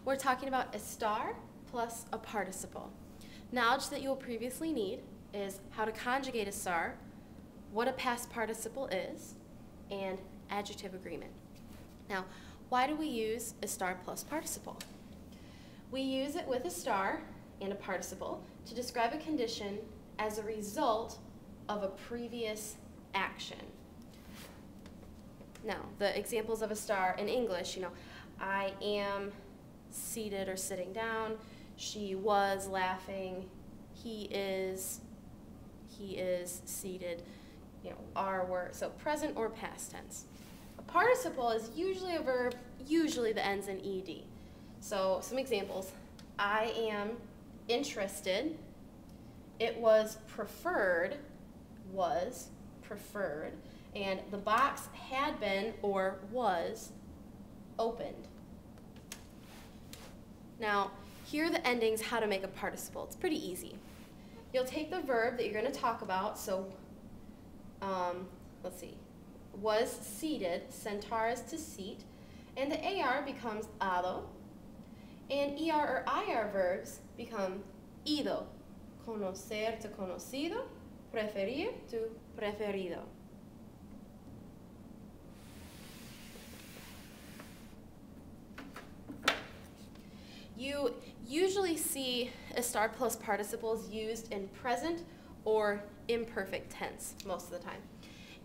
We're talking about estar plus a participle. Knowledge that you will previously need is how to conjugate estar, what a past participle is, and adjective agreement. Now, why do we use estar plus participle? We use it with estar and a participle to describe a condition as a result of a previous action. Now, the examples of estar in English, I am seated or sitting down, she was laughing, he is seated, are, were, so present or past tense. A participle is usually a verb, usually that ends in ed. So some examples, I am interested, it was preferred, and the box had been or was opened. Now, here are the endings, how to make a participle. It's pretty easy. You'll take the verb that you're going to talk about, so let's see, was seated, sentar is to seat, and the AR becomes ado, and ER or IR verbs become ido, conocer to conocido, preferir to preferido. You usually see estar plus participles used in present or imperfect tense most of the time.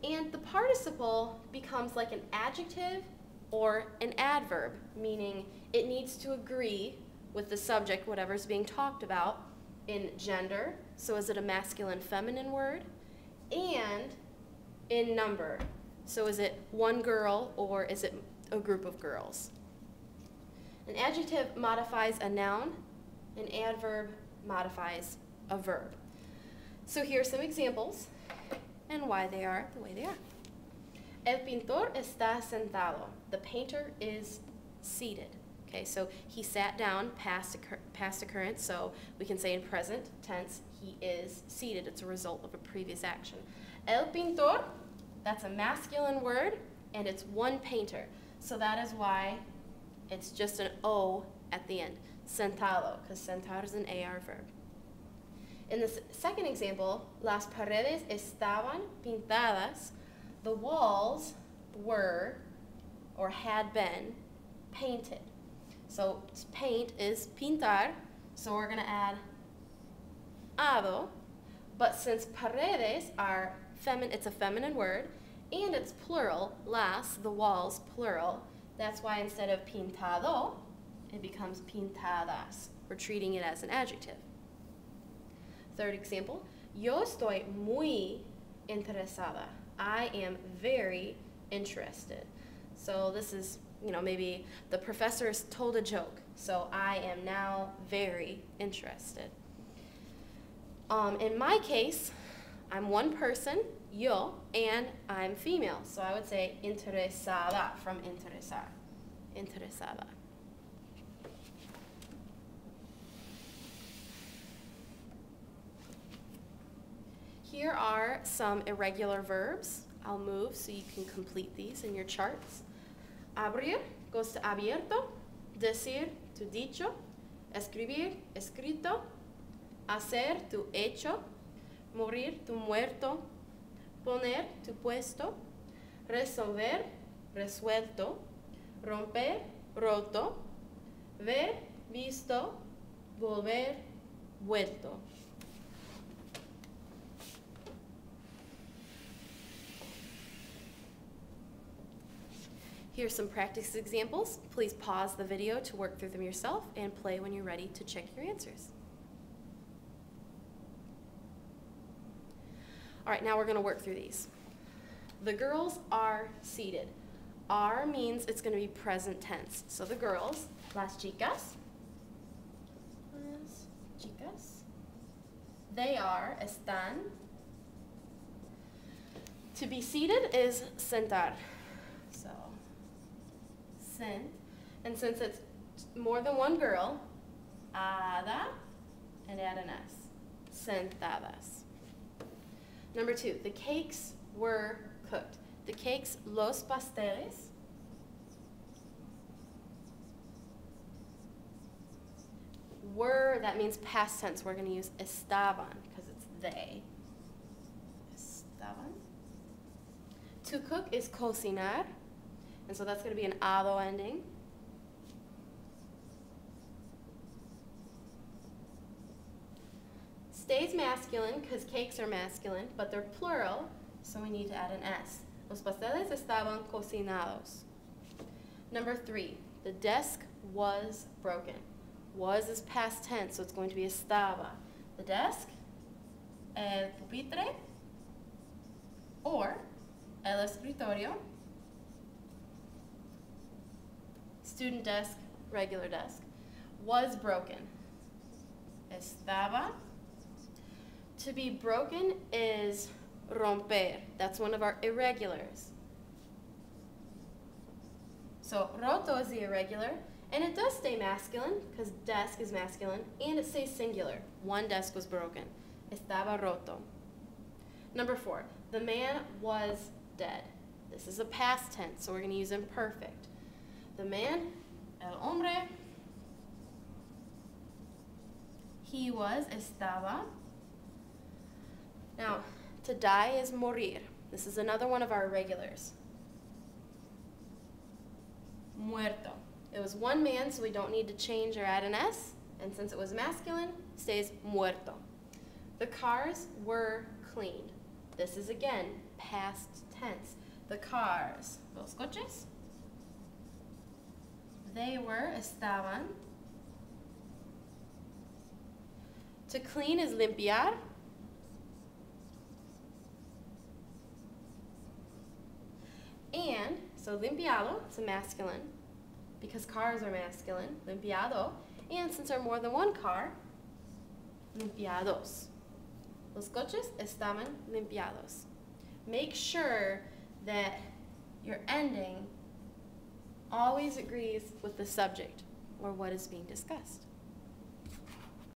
And the participle becomes like an adjective or an adverb, meaning it needs to agree with the subject, whatever's being talked about, in gender, so is it a masculine, feminine word, and in number, so is it one girl or is it a group of girls. An adjective modifies a noun, an adverb modifies a verb. So here are some examples and why they are the way they are. El pintor está sentado. The painter is seated. Okay, so he sat down, past occurrence, so we can say in present tense, he is seated. It's a result of a previous action. El pintor, that's a masculine word, and it's one painter. So that is why it's just an O at the end, sentado, because sentar is an AR verb. In the second example, las paredes estaban pintadas. The walls were, or had been, painted. So paint is pintar, so we're going to add ado, but since paredes are it's a feminine word, and it's plural, las, the walls, plural, that's why instead of pintado, it becomes pintadas. We're treating it as an adjective. Third example, yo estoy muy interesada. I am very interested. So this is, maybe the professor has told a joke. So I am now very interested. In my case, I'm one person, yo, and I'm female. So I would say interesada from interesar. Interesada. Here are some irregular verbs. I'll move so you can complete these in your charts. Abrir goes to abierto, decir to dicho, escribir, escrito, hacer to hecho, morir to muerto, poner to puesto, resolver, resuelto, romper, roto, ver, visto, volver, vuelto. Here are some practice examples. Please pause the video to work through them yourself and play when you're ready to check your answers. All right, now we're going to work through these. The girls are seated. Are means it's going to be present tense. So the girls, las chicas, they are, están. To be seated is sentar. So, sent. And since it's more than one girl, ada, and add an S. Sentadas. Number 2, the cakes were cooked. The cakes, los pasteles, were, that means past tense. We're going to use estaban because it's they. Estaban. To cook is cocinar, and so that's going to be an ado ending. Stays masculine because cakes are masculine, but they're plural, so we need to add an S. Los pasteles estaban cocinados. Number 3, the desk was broken. Was is past tense, so it's going to be estaba. The desk, el pupitre, or el escritorio. Student desk, regular desk. Was broken. Estaba. To be broken is romper. That's one of our irregulars. So roto is the irregular, and it does stay masculine because desk is masculine, and it stays singular. One desk was broken. Estaba roto. Number 4, the man was dead. This is a past tense, so we're going to use imperfect. The man, el hombre, he was, estaba. Now, to die is morir. This is another one of our irregulars. Muerto. It was one man, so we don't need to change or add an S. And since it was masculine, it stays muerto. The cars were cleaned. This is, again, past tense. The cars, los coches, they were, estaban. To clean is limpiar. And, so limpiado, it's a masculine, because cars are masculine, limpiado. And since there are more than one car, limpiados. Los coches estaban limpiados. Make sure that your ending always agrees with the subject or what is being discussed.